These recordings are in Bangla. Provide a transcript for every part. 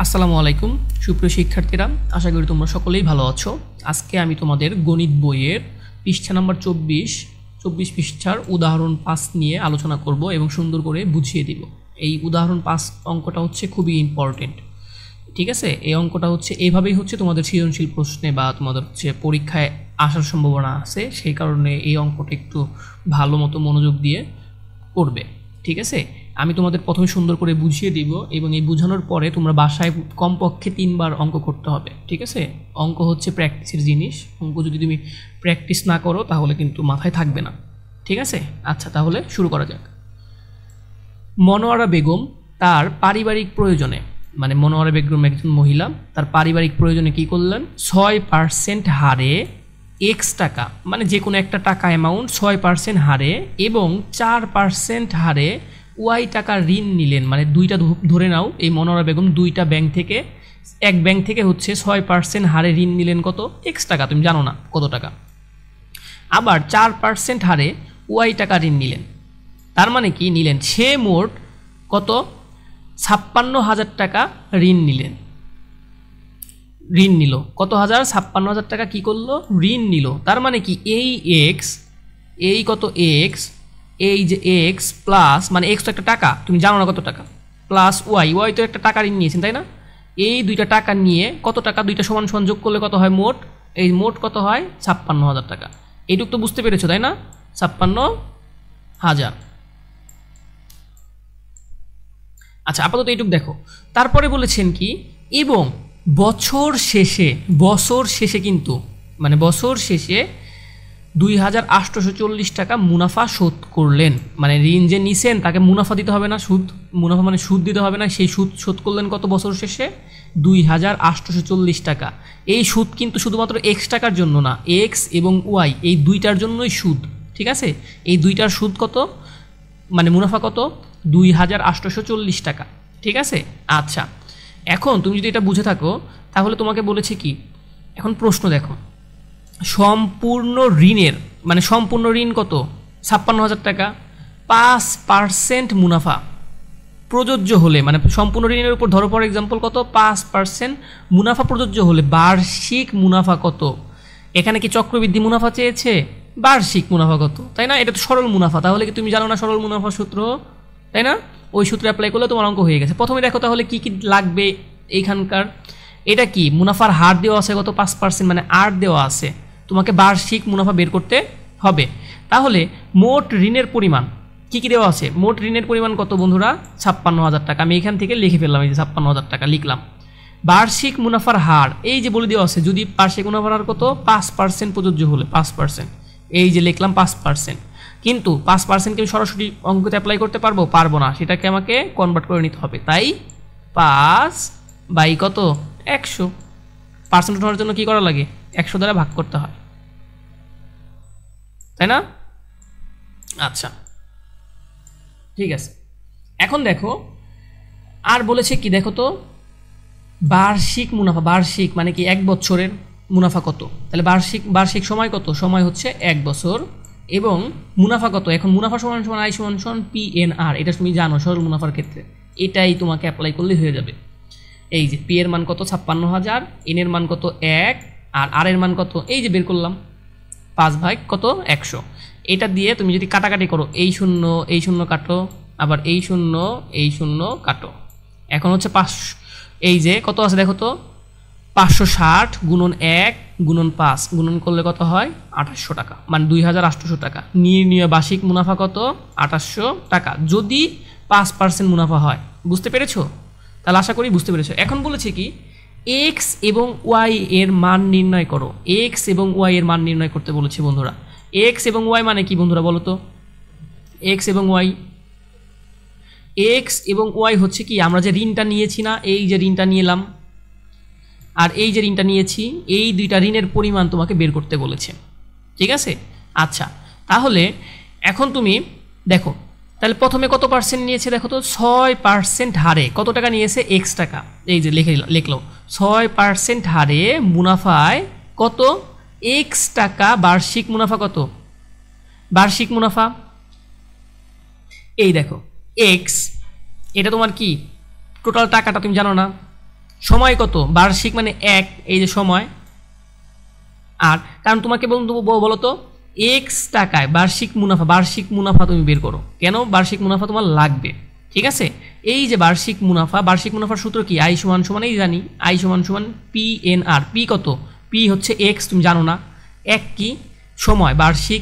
আসসালামু আলাইকুম সুপ্রিয় শিক্ষার্থীরা, আশা করি তোমরা সকলেই ভালো আছো। আজকে আমি তোমাদের গণিত বইয়ের পৃষ্ঠা নাম্বার 24 পৃষ্ঠার উদাহরণ 5 নিয়ে আলোচনা করব এবং সুন্দর করে বুঝিয়ে দিব। এই উদাহরণ 5 অঙ্কটা হচ্ছে খুবই ইম্পর্টেন্ট, ঠিক আছে। এই অঙ্কটা হচ্ছে এইভাবেই হচ্ছে তোমাদের সৃজনশীল প্রশ্নে বা তোমাদের হচ্ছে পরীক্ষায় আসার সম্ভাবনা আছে, সেই কারণে এই অঙ্কটা একটু ভালো মতো মনোযোগ দিয়ে পড়বে, ঠিক আছে। আমি তোমাদের প্রথমে সুন্দর করে বুঝিয়ে দিব এবং এই বোঝানোর পরে তোমরা বাসায় কমপক্ষে 3 বার অঙ্ক করতে হবে, ঠিক আছে। অঙ্ক হচ্ছে প্র্যাকটিসের জিনিস, অঙ্ক যদি তুমি প্র্যাকটিস না করো তাহলে কিন্তু মাথায় থাকবে না, ঠিক আছে। আচ্ছা, তাহলে শুরু করা যাক। মনোয়ারা বেগম তার পারিবারিক প্রয়োজনে, মানে মনোয়ারা বেগম একজন মহিলা, তার পারিবারিক প্রয়োজনে কি করলেন, 6% হারে x টাকা, মানে যে কোনো একটা টাকা অ্যামাউন্ট 6% হারে এবং 4% হারে y টাকা ঋণ নিলেন। মানে দুইটা ধরে নাও, এই মনোয়ারা বেগম দুইটা ব্যাংক থেকে, এক ব্যাংক থেকে হচ্ছে 6% হারে ঋণ নিলেন কত, x টাকা, তুমি জানো না কত টাকা। আবার 4% হারে y টাকা ঋণ নিলেন, তার মানে কি নিলেন, সে মোট কত 56,000 টাকা ঋণ নিলেন, ঋণ নিল কত হাজার, 56,000 টাকা কি করলো, ঋণ নিল। তার মানে কি এই x, এই কত x, এই যে x প্লাস, মানে x তো একটা টাকা, তুমি জানো না কত টাকা, প্লাস y তো একটা টাকা ঋণ নিয়েছেন, তাই না। এই দুইটা টাকা নিয়ে কত টাকা, দুইটা সমান সমান যোগ করলে কত হয় মোট, এই মোট কত হয় 56,000 টাকা। এইটুকু তো বুঝতে পেরেছো, তাই না, 56,000। আচ্ছা, আপাতত এইটুকু দেখো। তারপরে বলেছেন কি, এবং বছর শেষে কিন্তু, মানে বছর শেষে 2,840 টাকা মুনাফা শোধ করলেন। মানে ঋণ যে নিছেন তাকে মুনাফা দিতে হবে না, সুদ, মুনাফা মানে সুদ দিতে হবে না, সেই সুদ শোধ করলেন কত বছর শেষে, 2,840 টাকা। এই সুদ কিন্তু শুধুমাত্র x টাকার জন্য না, x এবং y এই দুইটার জন্যই সুদ, ঠিক আছে। এই দুইটার সুদ কত, মানে মুনাফা কত, 2,840 টাকা, ঠিক আছে। আচ্ছা, এখন তুমি যদি এটা বুঝে থাকো তাহলে তোমাকে বলেছে কি, এখন প্রশ্ন দেখো, সম্পূর্ণ ঋণের, মানে সম্পূর্ণ ঋণ কত, 56,000 টাকা, 5% মুনাফা প্রযোজ্য হলে, মানে সম্পূর্ণ ঋণের উপর ধরো ফর এক্সাম্পল কত, 5% মুনাফা প্রযোজ্য হলে বার্ষিক মুনাফা কত। এখানে কি চক্রবৃদ্ধি মুনাফা চেয়েছে, বার্ষিক মুনাফা কত, তাই না। এটা তো সরল মুনাফা, তাহলে কি তুমি জানো না সরল মুনাফা সূত্র, তাই না। ওই সূত্রে অ্যাপ্লাই করলে তোমার অঙ্ক হয়ে গেছে। প্রথমে দেখো তাহলে কি কি লাগবে এইখানকার, এটা কি মুনাফার হার দেওয়া আছে কত, 5%, মানে আর দেওয়া আছে, তোমাকে বার্ষিক মুনাফা বের করতে হবে। তাহলে মোট ঋণের পরিমাণ কি কি দেওয়া আছে, মোট ঋণের পরিমাণ কত বন্ধুরা, 56,000 টাকা। আমি এখান থেকে লিখে ফেললাম, এই যে 56,000 টাকা লিখলাম। বার্ষিক মুনাফার হার এই যে বলে দেওয়া আছে, যদি বার্ষিক মুনাফার হার কত, 5% প্রযোজ্য হলে 5%, এই যে লিখলাম 5%। কিন্তু 5%কে আমি সরাসরি অঙ্কতে অ্যাপ্লাই করতে পারবো না, সেটাকে আমাকে কনভার্ট করে নিতে হবে। তাই 5 বাই কত, 100, পার্সেন্ট হওয়ার জন্য কি করা লাগে, 100 দ্বারা ভাগ করতে হয়, তাই না। আচ্ছা, ঠিক আছে। এখন দেখো আর বলেছে কি, দেখো তো বার্ষিক মুনাফা, বার্ষিক মানে কি 1 বছরের মুনাফা কত, তাহলে বার্ষিক সময় কত, সময় হচ্ছে 1 বছর, এবং মুনাফা কত, এখন মুনাফা সমান সমান আই সমান সমান PNR, এটা তুমি জানো সরল মুনাফার ক্ষেত্রে, এটাই তোমাকে অ্যাপ্লাই করলে হয়ে যাবে। এই যে পি এর মান কত 56,000, এন এর মান কত 1, আর এর মান কত, এই যে বের করলাম 5 ভাগ কত 100। এটা দিয়ে তুমি যদি কাটাকাটি করো, এই শূন্য কাটো, আবার এই শূন্য কাটো, এখন হচ্ছে 5, এই যে কত আছে দেখো তো, 560 গুণন 1 গুণন 5 গুণন করলে কত হয়, 2800 টাকা, মানে 2,800 টাকা। নির্ণীয় বার্ষিক মুনাফা কত, 2800 টাকা, যদি 5% মুনাফা হয়। বুঝতে পেরেছো, তাহলে আশা করি বুঝতে পেরেছো। এখন বলেছে কি, x এবং y এর মান নির্ণয় করো, x এবং y এর মান নির্ণয় করতে বলেছে বন্ধুরা। x এবং y মানে কি বন্ধুরা বলো তো, x এবং y হচ্ছে কি, আমরা যে ঋণটা নিয়েছি না, এই যে ঋণটা নিলাম আর এই যে ঋণটা নিয়েছি, এই দুইটা ঋণের পরিমাণ তোমাকে বের করতে বলেছে, ঠিক আছে। আচ্ছা, তাহলে এখন তুমি দেখো, তাহলে প্রথমে কত পার্সেন্ট নিয়েছে দেখো তো, 6% হারে কত টাকা নিয়েছে, x টাকা, এই যে লিখলো 6% হারে মুনাফায় কত, x টাকা। বার্ষিক মুনাফা কত, বার্ষিক মুনাফা এই দেখো x, এটা তোমার কি টোটাল টাকাটা তুমি জানো না, সময় কত, বার্ষিক মানে 1, এই যে সময়। আর কারণ তোমাকে বলো তো এক্স টাকায় বার্ষিক মুনাফা তুমি বের করো। কেন বার্ষিক মুনাফা তোমার লাগবে, ঠিক আছে। এই যে বার্ষিক মুনাফার সূত্র কি, আই সমান সমান এই জানি, আই সমান সমান পি এন আর। পি কত, পি হচ্ছে এক্স, তুমি জানো না। এক কি সময় বার্ষিক,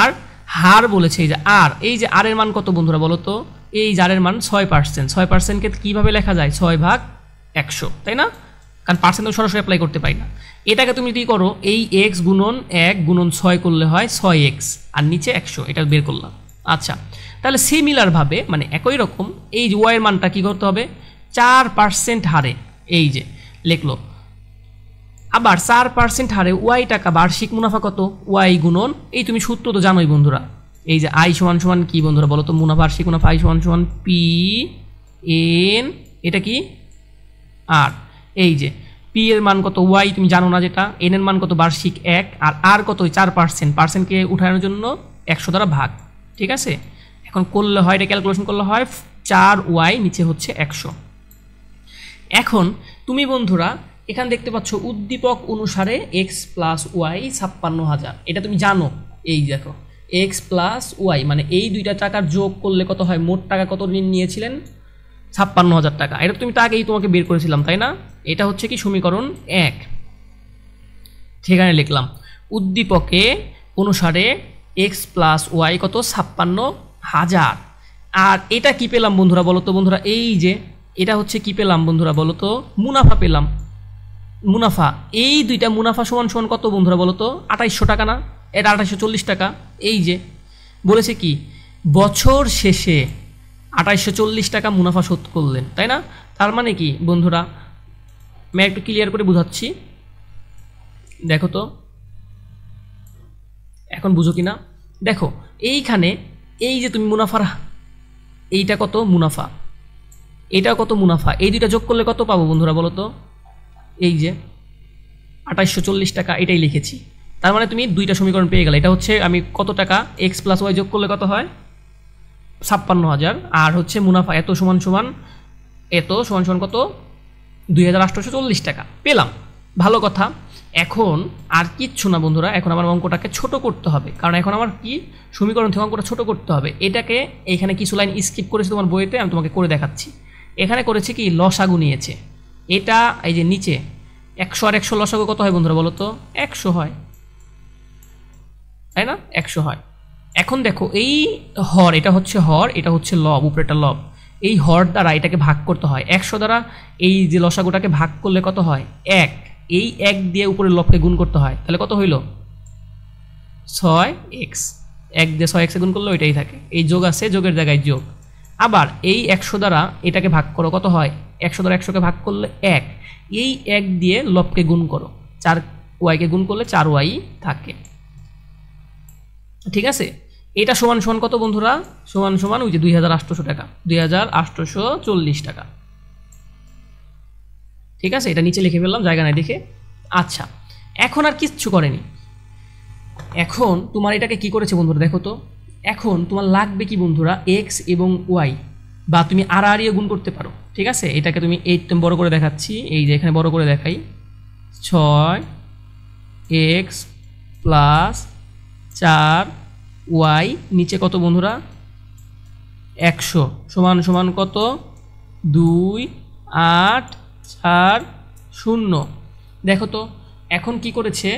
আর হার বলেছে এই যে আর। এই যে আর এর মান কত বন্ধুরা বলো তো, এই যে আর এর মান 6%। 6%কে কীভাবে লেখা যায়, 6/100, তাই না? কারণ পার্সেন্ট তো সরাসরি অ্যাপ্লাই করতে পারি না। এটাকে তুমি যদি করো, এই এক্স গুণন 1 গুণন 6 করলে হয় 6x, আর নিচে 100, এটা বের করলাম। আচ্ছা, তাহলে সিমিলারভাবে মানে একই রকম এই যে ওয়াইয়ের মানটা কী করতে হবে, 4% হারে, এই যে লিখলো। আবার 4% হারে ওয়াই টাকা বার্ষিক মুনাফা কত, ওয়াই গুণন, এই তুমি সূত্র তো জানোই বন্ধুরা, এই যে আই সমান সমান কি বন্ধুরা বলো তো, বার্ষিক মুনাফা আই সমান সমান পি এন, এটা কি আর। এই যে পি এর মান কত, ওয়াই তুমি জানো না যেটা, এন এর মান কত বার্ষিক 1, আর কত 4%, পার্সেন্টকে উঠানোর জন্য 100 দ্বারা ভাগ, ঠিক আছে। এখন করলে হয়, এটা ক্যালকুলেশন করলে হয় 4y, নিচে হচ্ছে 100। এখন তুমি বন্ধুরা এখানে দেখতে পাচ্ছ উদ্দীপক অনুসারে x প্লাস ওয়াই 56,000, এটা তুমি জানো। এই দেখো x প্লাস ওয়াই মানে এই দুইটা টাকার যোগ করলে কত হয়, মোট টাকা কত নিয়েছিলেন, 56,000 টাকা। এটা তুমি আগেই তোমাকে বের করেছিলাম, তাই না? এটা হচ্ছে কি সমীকরণ 1, সেখানে লিখলাম উদ্দীপকে অনুসারে x প্লাস ওয়াই কত 56,000। আর এটা কি পেলাম বন্ধুরা বলো তো, বন্ধুরা এই যে এটা হচ্ছে কি পেলাম বন্ধুরা বলো তো, মুনাফা পেলাম। মুনাফা, এই দুইটা মুনাফা সমান সমান কত বন্ধুরা বলো তো, 2800 টাকা না, এটা 2840 টাকা। এই যে বলেছে কি বছর শেষে 2840 টাকা মুনাফা শোধ করলেন, তাই না? তার মানে কি বন্ধুরা, আমি একটু ক্লিয়ার করে বুঝাচ্ছি, দেখো তো এখন বুঝো কি না। দেখো এইখানে এই যে তুমি মুনাফার, এইটা কত মুনাফা, এটা কত মুনাফা, এই দুইটা যোগ করলে কত পাবো বন্ধুরা বলো তো, এই যে 2840 টাকা, এটাই লিখেছি। তার মানে তুমি দুইটা সমীকরণ পেয়ে গেলে। এটা হচ্ছে আমি কত টাকা, এক্স প্লাস ওয়াই যোগ করলে কত হয় 56,000, আর হচ্ছে মুনাফা এত সমান সমান কত 2840 টাকা পেলাম। ভালো কথা। এখন আর কিচ্ছু না বন্ধুরা, এখন আমার অঙ্কটাকে ছোট করতে হবে, কারণ এখন আমার কি সমীকরণ থেকে অঙ্কটা ছোট করতে হবে। এটাকে এইখানে কিছু লাইন স্কিপ করেছে তোমার বইতে, আমি তোমাকে করে দেখাচ্ছি। এখানে করেছে কি লসাগু নিয়েছে, এটা এই যে নিচে 100 আর 100 লসাগু কত হয় বন্ধুরা বলো তো, 100 হয়, তাই না? 100 হয়। এখন দেখো এই হর, এটা হচ্ছে হর, এটা হচ্ছে লব, উপরেটা লব। এই হর দ্বারা এটাকে ভাগ করতে হয়, 100 দ্বারা এই যে লসাগুটাকে ভাগ করলে কত হয় 1, এই 1 দিয়ে উপরের লবকে গুণ করতে হয়, তাহলে কত হইল 6x, 1 দিয়ে 6x গুণ করলে ওইটাই থাকে, এই যোগ আছে, যোগের জায়গায় যোগ। আবার এই 100 দ্বারা এটাকে ভাগ করো, কত হয় 100 দ্বারা 100কে ভাগ করলে 1, এই 1 দিয়ে লবকে গুণ করো, 4y-কে গুণ করলে 4y থাকে, ঠিক আছে। এটা সমান সমান কত বন্ধুরা, সমান সমান ওই যে 2800 টাকা, 2840 টাকা, ঠিক আছে। এটা নিচে লিখে ফেললাম জায়গা নাই দেখে। আচ্ছা, এখন আর কিচ্ছু করেনি। এখন তোমার এটাকে কি করেছে বন্ধুরা দেখো তো, এখন তোমার লাগবে কি বন্ধুরা এক্স এবং ওয়াই, বা তুমি আড়াআড়িও গুণ করতে পারো, ঠিক আছে। এটাকে তুমি বড় করে দেখাচ্ছি, এই যে এখানে বড় করে দেখাই, 6x প্লাস 4y নিচে কত বন্ধুরা 100 সমান সমান কত 2840। দেখো তো এখন কি করেছে,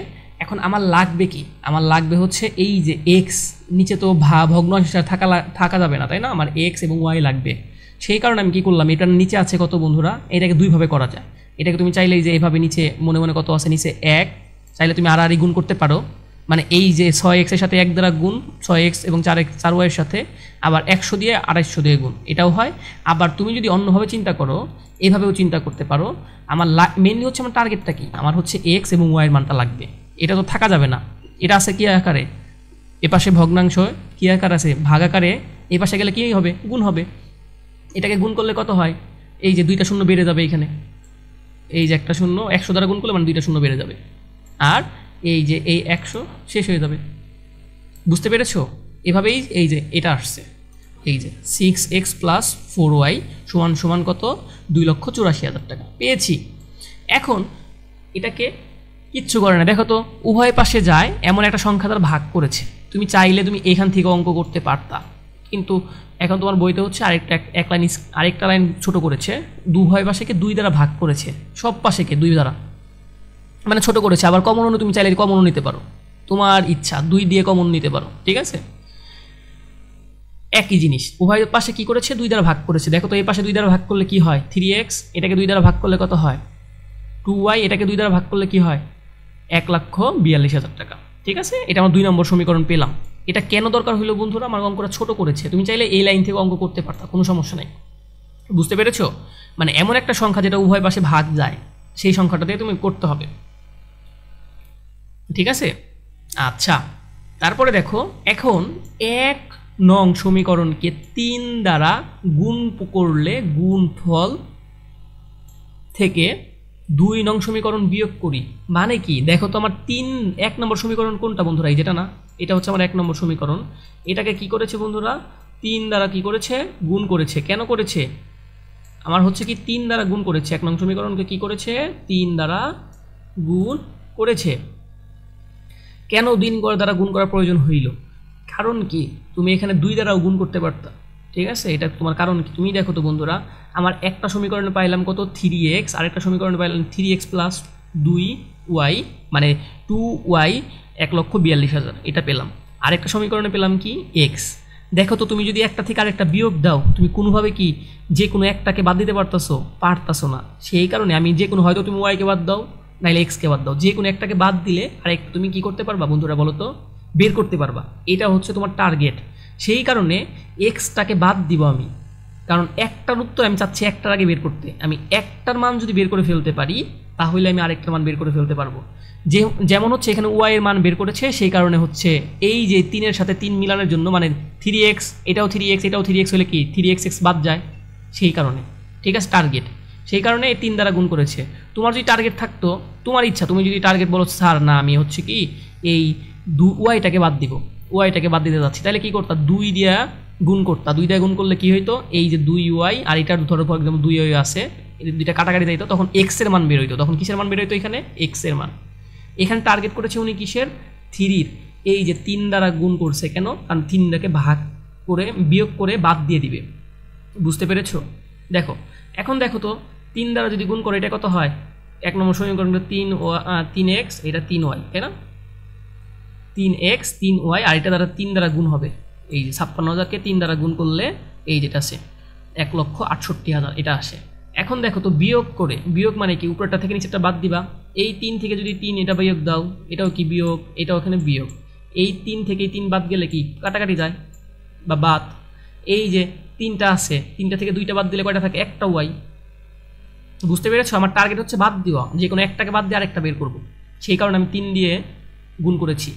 এখন আমার লাগবে কি, আমার লাগবে হচ্ছে এই যে এক্স, নিচে তো ভগ্নাংশ থাকা যাবে না, তাই না, আমার এক্স এবং ওয়াই লাগবে। সেই কারণে আমি কি করলাম, এটার নিচে আছে কত বন্ধুরা, এটাকে দুইভাবে করা যায়। এটাকে তুমি চাইলে যে এইভাবে নিচে মনে মনে কত আছে নিচে 1, চাইলে তুমি আড়াআড়ি গুণ করতে পারো, মানে এই যে 6x এর সাথে 1 দ্বারা গুণ, 6x এবং 4y এর সাথে আবার 100 দিয়ে 250 দিয়ে গুণ, এটাও হয়। আবার তুমি যদি অন্যভাবে চিন্তা করো, এইভাবেও চিন্তা করতে পারো। আমার মেনলি হচ্ছে আমার টার্গেটটা কি, আমার হচ্ছে এক্স এবং ওয়াইয়ের মানটা লাগবে, এটা তো থাকা যাবে না। এটা আছে কি আকারে, এপাশে ভগ্নাংশ কি আকার আছে ভাগ আকারে, এই পাশে গেলে কী হবে গুণ হবে। এটাকে গুণ করলে কত হয়, এই যে 2টা শূন্য বেড়ে যাবে এখানে, এই যে একটা শূন্য 100 দ্বারা গুণ করলে মানে 2টা শূন্য বেড়ে যাবে, আর এই যে এই 100 শেষ হয়ে যাবে। বুঝতে পেরেছো? এভাবেই এই যে এটা আসছে। এই যে 6x প্লাস 4y সমান সমান কত 2,84,000 টাকা পেয়েছি। এখন এটাকে কিচ্ছু করে না, দেখো তো উভয় পাশে যায় এমন একটা সংখ্যা দ্বারা ভাগ করেছে। তুমি চাইলে তুমি এখান থেকে অঙ্ক করতে পারতা, কিন্তু এখন তোমার বইতে হচ্ছে আরেকটা লাইন ছোট করেছে, উভয় পাশেকে 2 দ্বারা ভাগ করেছে, সব পাশেকে 2 দ্বারা মানে ছোট করেছে। আবার কমনও তুমি চাইলে কমনও নিতে পারো, তোমার ইচ্ছা 2 দিয়ে কমন নিতে পারো, ঠিক আছে। একই জিনিস উভয় পাশে কি করেছে 2 দ্বারা ভাগ করেছে। দেখো তো এই পাশে 2 দ্বারা ভাগ করলে কি হয় 3x, এটাকে 2 দ্বারা ভাগ করলে কত হয় 2y, এটাকে 2 দ্বারা ভাগ করলে কি হয় 1,42,000 টাকা, ঠিক আছে। এটা আমার 2 নম্বর সমীকরণ পেলাম। এটা কেন দরকার হলো বন্ধুরা, আমার অঙ্কটা ছোট করেছে, তুমি চাইলে এই লাইন থেকে অঙ্ক করতে পারতা, কোনো সমস্যা নাই। বুঝতে পেরেছো? মানে এমন একটা সংখ্যা যেটা উভয় পাশে ভাগ যায়, সেই সংখ্যাটা দিয়ে তুমি করতে হবে, ঠিক আছে। আচ্ছা, তারপরে দেখো এখন 1 নং সমীকরণকে 3 দ্বারা গুণ করলে গুণফল থেকে 2 নং সমীকরণ বিয়োগ করি, মানে কি দেখো তো আমার 1 নম্বর সমীকরণ কোনটা বন্ধুরা, এই যেটা না, এটা হচ্ছে আমার 1 নম্বর সমীকরণ। এটাকে কি করেছে বন্ধুরা 3 দ্বারা কি করেছে গুণ করেছে। কেন করেছে, আমার হচ্ছে কি 3 দ্বারা গুণ করেছে, 1 নং সমীকরণকে কি করেছে 3 দ্বারা গুণ করেছে। কেন 3 দ্বারা গুণ করার প্রয়োজন হইল, কারণ কি তুমি এখানে 2 দ্বারাও গুণ করতে পারতা, ঠিক আছে। এটা তোমার কারণ কি, তুমি দেখো তো বন্ধুরা আমার একটা সমীকরণে পাইলাম কত 3x, আরেকটা সমীকরণে পাইলাম 3x প্লাস 2y মানে 2y 1,42,000 এটা পেলাম। আরেকটা সমীকরণে পেলাম কি x। দেখো তো তুমি যদি একটা থেকে আরেকটা বিয়োগ দাও, তুমি কোনোভাবে কি যে কোনো একটাকে বাদ দিতে পারতাছো না। সেই কারণে আমি যে কোনো, হয়তো তুমি ওয়াইকে বাদ দাও নাইলে এক্সকে বাদ দাও, যে কোনো একটাকে বাদ দিলে আরেক তুমি কি করতে পারবা বন্ধুরা বলো তো, বের করতে পারবা। এটা হচ্ছে তোমার টার্গেট। সেই কারণে এক্সটাকে বাদ দিব আমি, কারণ একটার উত্তর আমি চাচ্ছি একটার আগে বের করতে। আমি একটার মান যদি বের করে ফেলতে পারি তাহলে আমি আরেকটার মান বের করে ফেলতে পারবো। যেমন হচ্ছে এখানে ওয়াই এর মান বের করেছে, সেই কারণে হচ্ছে এই যে 3 সাথে 3 মিলানোর জন্য, মানে 3x এটাও 3x এটাও 3x হলে কি 3x বাদ যায়, সেই কারণে, ঠিক আছে, টার্গেট। সেই কারণে এই 3 দ্বারা গুণ করেছে। তোমার যদি টার্গেট থাকতো, তোমার ইচ্ছা, তুমি যদি টার্গেট বলো স্যার না আমি হচ্ছে কি এই ওয়াইটাকে বাদ দিব, ওয়াইটাকে বাদ দিতে যাচ্ছি, তাহলে কি করতা 2 দিয়া গুণ করতা। 2 দিয়ে গুণ করলে কি হইতো, এই যে 2y আর এটার ধরো ফর এক্সাম্পল 2y আছে, এই দুইটা কাটাকাটি যাইতো, তখন x এর মান বের হইতো। তখন কিসের মান বের হইতো, এখানে x এর মান। এখানে টার্গেট করেছে উনি কিসের 3-র, এই যে 3 দ্বারা গুণ করছে, কেন কারণ 3টাকে ভাগ করে বিয়োগ করে বাদ দিয়ে দিবে। বুঝতে পেরেছো? দেখো এখন দেখো তো 3 দ্বারা যদি গুণ করে এটা কত হয়, 1 নম্বর সমীকরণটা 3x, এটা 3y, তাই না, 3x 3y, আর এটা দ্বারা 3 দ্বারা গুণ হবে, এই যে 56,000কে 3 দ্বারা গুণ করলে এই যেটা আছে 1,68,000 এটা আসে। এখন দেখো তো বিয়োগ করে, বিয়োগ মানে কি উপরেরটা থেকে নিচেরটা বাদ দিবা। এই 3 থেকে যদি 3 এটা বিয়োগ দাও, এটাও কি বিয়োগ, এটাও এখানে বিয়োগ। এই 3 থেকে 3 বাদ গেলে কি কাটাকাটি যায় বা বাদ। এই যে 3টা আছে, 3টা থেকে 2টা বাদ দিলে কয়টা থাকে, একটা ওয়াই। বুঝতে পেরেছো? আমার টার্গেট হচ্ছে বাদ দেওয়া, যে কোনো একটাকে বাদ দিয়ে আরেকটা বের করব। সেই কারণে আমি 3 দিয়ে গুণ করেছি,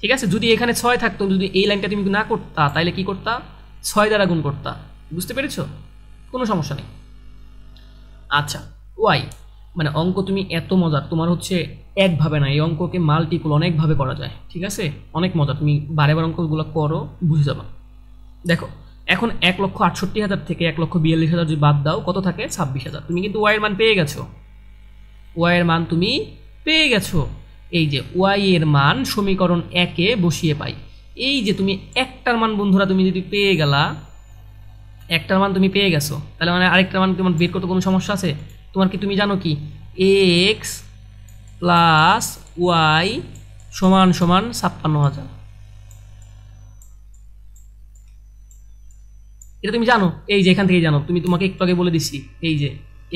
ঠিক আছে। যদি এখানে 6 থাকতো, যদি এই লাইনটা তুমি না করতা, তাহলে কি করতা 6 দ্বারা গুণ করতা। বুঝতে পেরেছো? কোনো সমস্যা নেই। আচ্ছা, ওয়াই মানে অঙ্ক তুমি এত মজার, তোমার হচ্ছে একভাবে না, এই অঙ্ককে মাল্টিপল অনেকভাবে করা যায়, ঠিক আছে, অনেক মজা। তুমি বারে বার অঙ্কগুলো করো, বুঝে যাবা। দেখো এখন 1,68,000 থেকে 1,42,000 যদি বাদ দাও, কত থাকে 26,000। তুমি কিন্তু ওয়াই এর মান পেয়ে গেছো, ওয়াই এর মান তুমি পেয়ে গেছো। এই যে ওয়াই এর মান সমীকরণ 1-এ বসিয়ে পাই। এই যে তুমি একটার মান বন্ধুরা তুমি যদি পেয়ে গেলা, একটার মান তুমি পেয়ে গেছো, তাহলে মানে আরেকটার মান তোমার বের করতে কোনো সমস্যা আছে? তোমার কি তুমি জানো কি এক্স প্লাস ওয়াই সমান সমান 56,000, এটা তুমি জানো? এই যে এখান থেকে জানো, তুমি তোমাকে একটু আগে বলে দিচ্ছি, এই যে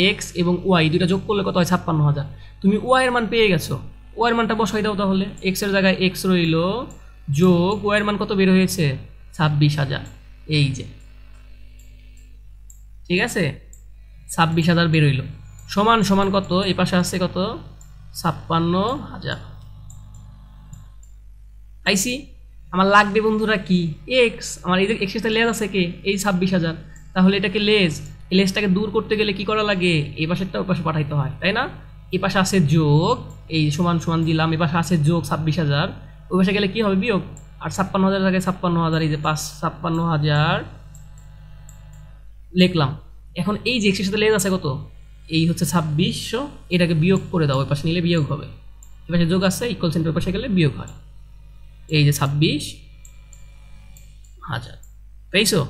এক্স এবং ওয়াই দুইটা যোগ করলে কত হয় 56,000। তুমি ওয়াই এর মান পেয়ে গেছো, ওয়াই এর মানটা বসাই দাও তাহলে। এক্স এর জায়গায় এক্স রইল, যোগ ওয়াই এর মান কত বের হয়েছে 26,000। এই যে ঠিক আছে 26,000 বের হইল, সমান সমান কত, এই পাশে আছে কত 56,000। আইসি আমার লাগবে বন্ধুরা কি এক্স, আমার এই যে এক্সের সাথে লেজ আছে কে এই 26,000, তাহলে এটাকে লেজ, এই লেজটাকে দূর করতে গেলে কি করা লাগে, এই পাশেরটা ওই পাশে পাঠাইতে হয়, তাই না। এই পাশে আছে যোগ, এই সমান সমান দিলাম, এই পাশে আছে যোগ 26,000, ওই পাশে গেলে কি হবে বিয়োগ, আর 56,000 জায়গায় 56,000, এই যে 56,000 লিখলাম। এখন এই যে এক্সের সাথে লেস আছে কত, এই হচ্ছে 2600, এটাকে বিয়োগ করে দাও, ওই পাশে নিলে বিয়োগ হবে, এই পাশে যোগ আছে, ইকুয়াল সাইন ওই পাশে গেলে বিয়োগ হয়। এই যে 26,000, পেয়েছো?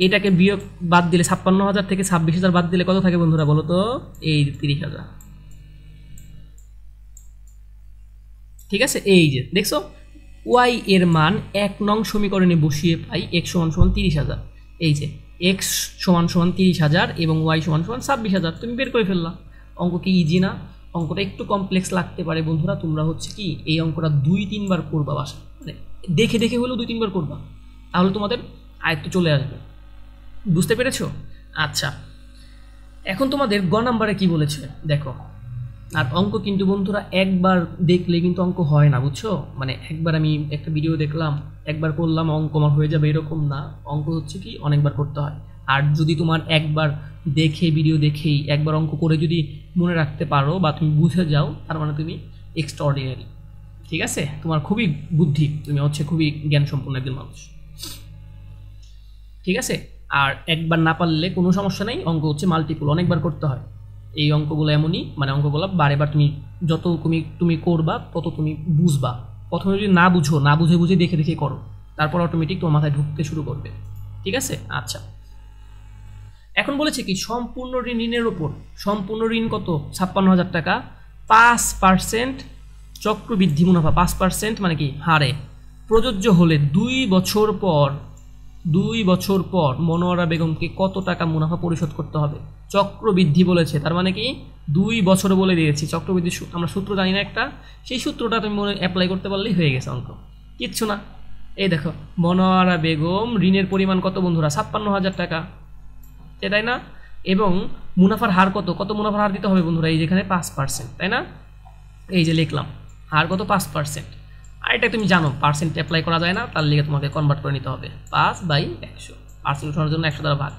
এটাকে বিয়োগ বাদ দিলে 56,000 থেকে 26,000 বাদ দিলে কত থাকে বন্ধুরা বলো তো? এই 30,000। ঠিক আছে, এই যে দেখছো ওয়াই এর মান 1 নং সমীকরণে বসিয়ে পাই x সমান সমান 30,000। এই যে x সমান সমান 30,000 এবং y সমান সমান 26,000, তুমি বের করে ফেললা। অঙ্ক কি ইজি না? অঙ্কটা একটু কমপ্লেক্স লাগতে পারে বন্ধুরা, তোমরা হচ্ছে কি এই অঙ্কটা 2-3 বার করবা বাসায়, মানে দেখে দেখে হলেও 2-3 বার করবা, তাহলে তোমাদের আয়ত্ত চলে আসবে। বুঝতে পেরেছো? আচ্ছা, এখন তোমাদের গ নাম্বারে কি বলেছে দেখো। আর অঙ্ক কিন্তু বন্ধুরা একবার দেখলে কিন্তু অঙ্ক হয় না, বুঝছো? মানে একবার আমি একটা ভিডিও দেখলাম, একবার করলাম, অঙ্ক আমার হয়ে যাবে এরকম না। অঙ্ক হচ্ছে কি অনেকবার করতে হয়। আর যদি তোমার একবার দেখে ভিডিও দেখেই একবার অঙ্ক করে যদি মনে রাখতে পারো বা তুমি বুঝে যাও, তার মানে তুমি এক্সট্রাঅর্ডিনারি। ঠিক আছে, তোমার খুবই বুদ্ধি, তুমি হচ্ছে খুবই জ্ঞান সম্পন্ন একজন মানুষ। ঠিক আছে, আর একবার না পারলে কোনো সমস্যা নেই, অঙ্ক হচ্ছে মাল্টিপল, অনেকবার করতে হয়। এই অঙ্কগুলো এমনই, মানে অঙ্কগুলো বারেবার তুমি যত তুমি করবা তত তুমি বুঝবা। প্রথমে যদি না বুঝো, না বুঝে বুঝে দেখে দেখে করো, তারপর অটোমেটিক তোমার মাথায় ঢুকতে শুরু করবে। ঠিক আছে, আচ্ছা এখন বলেছে কি সম্পূর্ণ ঋণের ওপর, সম্পূর্ণ ঋণ কত? 56,000 টাকা, 5% চক্রবৃদ্ধি মুনাফা, 5% মানে কি হারে প্রযোজ্য হলে 2 বছর পর মনোয়ারা বেগমকে কত টাকা মুনাফা পরিশোধ করতে হবে? চক্রবৃদ্ধি বলেছে, তার মানে কি 2 বছর বলে দিয়েছি। চক্রবৃদ্ধি আমরা সূত্র জানি না একটা, সেই সূত্রটা তুমি মনে অ্যাপ্লাই করতে পারলেই হয়ে গেছে অঙ্ক, কিচ্ছু না। এই দেখো মনোয়ারা বেগম ঋণের পরিমাণ কত বন্ধুরা? 56,000 টাকা, তাই না? এবং মুনাফার হার কত? কত মুনাফার হার দিতে হবে বন্ধুরা? এই যেখানে 5%, তাই না? এই যে লিখলাম হার কত? 5%। আর এটা তুমি জানো পার্সেন্ট অ্যাপ্লাই করা যায় না, তার লিগে তোমাকে কনভার্ট করে নিতে হবে 5/100, পার্সেন্ট ওঠানোর জন্য 100 দ্বারা ভাগ,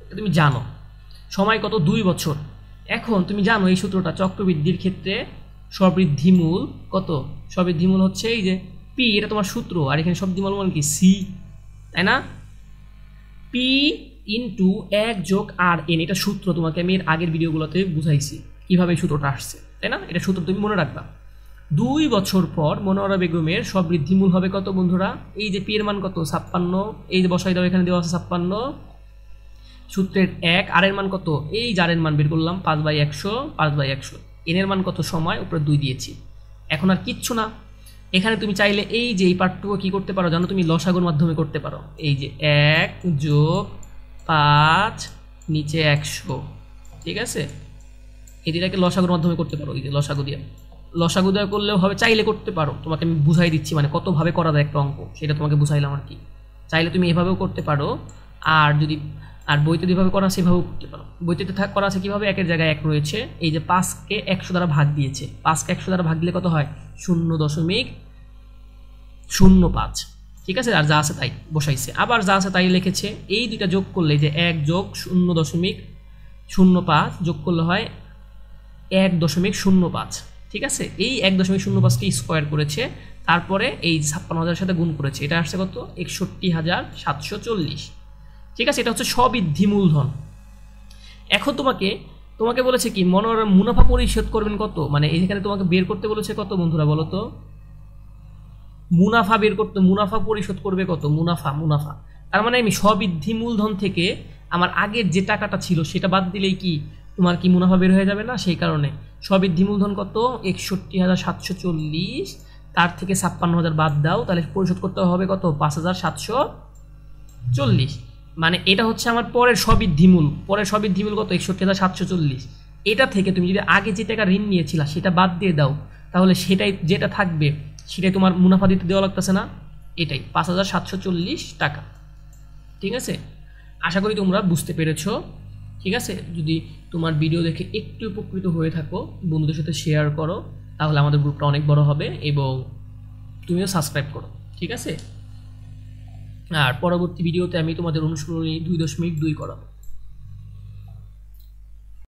এটা তুমি জানো। সময় কত? 2 বছর। এখন তুমি জানো এই সূত্রটা, চক্রবৃদ্ধির ক্ষেত্রে সবৃদ্ধিমূল কত? সবৃদ্ধিমূল হচ্ছে এই যে পি, এটা তোমার সূত্র, আর এখানে সবৃদ্ধিমূল মানে কি সি, তাই না? পি ইন্টু 1+RN, এটা সূত্র, তোমাকে আমি এর আগের ভিডিওগুলোতে বুঝাইছি কীভাবে এই সূত্রটা আসছে, তাই না? এটা সূত্র তুমি মনে রাখবা। 2 বছর পর মনোয়ারা বেগমের সবৃদ্ধিমূল হবে কত বন্ধুরা? এই যে পি এর মান কত? 56, এই যে বসাই দাও, এখানে দেওয়া আছে 56, সূত্রের 1, আর এর মান কত? এই যে আর এর মান বের করলাম 5/100, 5/100, এন এর মান কত? সময়, উপরে 2 দিয়েছি। এখন আর কিচ্ছু না, এখানে তুমি চাইলে এই যে এই পার্টটুকু কী করতে পারো জানো? তুমি লসাগুর মাধ্যমে করতে পারো। এই যে 1+5 নিচে 100, ঠিক আছে, এটাকে লসাগুর মাধ্যমে করতে পারো। এই যে লসাগু দিয়ে করলেও হবে, চাইলে করতে পারো, তোমাকে আমি বুঝাই দিচ্ছি, মানে কতভাবে করা যায় একটা অঙ্ক সেটা তোমাকে বুঝাইলাম আর কি। চাইলে তুমি এভাবেও করতে পারো, আর যদি বইতে যেভাবে করা সেভাবেও করতে পারো। বইতে করা আছে কীভাবে? 1 এর জায়গায় 1 রয়েছে, এই যে 5কে 100 দ্বারা ভাগ দিয়েছে, 5কে 100 দ্বারা ভাগ দিলে কত হয়? 0.05, ঠিক আছে, আর যা আছে তাই বসাইছে, আবার যা আছে তাই লিখেছে। এই দুইটা যোগ করলে যে 1 যোগ 0.05 যোগ করলে হয় 1.05, ঠিক আছে। এই 1.05কে স্কোয়ার করেছে, তারপরে এই 56,000 সাথে গুণ করেছে, এটা আসছে কত? 61,740, ঠিক আছে। এটা হচ্ছে সবৃদ্ধি মূলধন। এখন তোমাকে বলেছে কি মনোয়ারা মুনাফা পরিশোধ করবেন কত? মানে এখানে তোমাকে বের করতে বলেছে কত বন্ধুরা বলো তো? মুনাফা বের করতে, মুনাফা পরিশোধ করবে কত? মুনাফা, তার মানে আমি সবৃদ্ধি মূলধন থেকে আমার আগের যে টাকাটা ছিল সেটা বাদ দিলেই কি তোমার কি মুনাফা বের হয়ে যাবে না? সেই কারণে সবৃদ্ধি মূলধন কত? 61,740, তার থেকে 56,000 বাদ দাও, তাহলে পরিশোধ করতে হবে কত? 5,740। মানে এটা হচ্ছে আমার পরের সবৃদ্ধিমূল কত? 61,740। এটা থেকে তুমি যদি আগে যে টাকা ঋণ নিয়েছিলা সেটা বাদ দিয়ে দাও, তাহলে সেটাই যেটা থাকবে সেটাই তোমার মুনাফা দিতে দেওয়া লাগতেছে না? এটাই 5,740 টাকা, ঠিক আছে। আশা করি তোমরা বুঝতে পেরেছ, ঠিক আছে। যদি তোমার ভিডিও দেখে একটু উপকৃত হয়ে থাকো, বন্ধুদের সাথে শেয়ার করো, তাহলে আমাদের গ্রুপটা অনেক বড় হবে, এবং তুমিও সাবস্ক্রাইব করো, ঠিক আছে। আর পরবর্তী ভিডিওতে আমি তোমাদের অনুশীলনী 2.2 করাবো।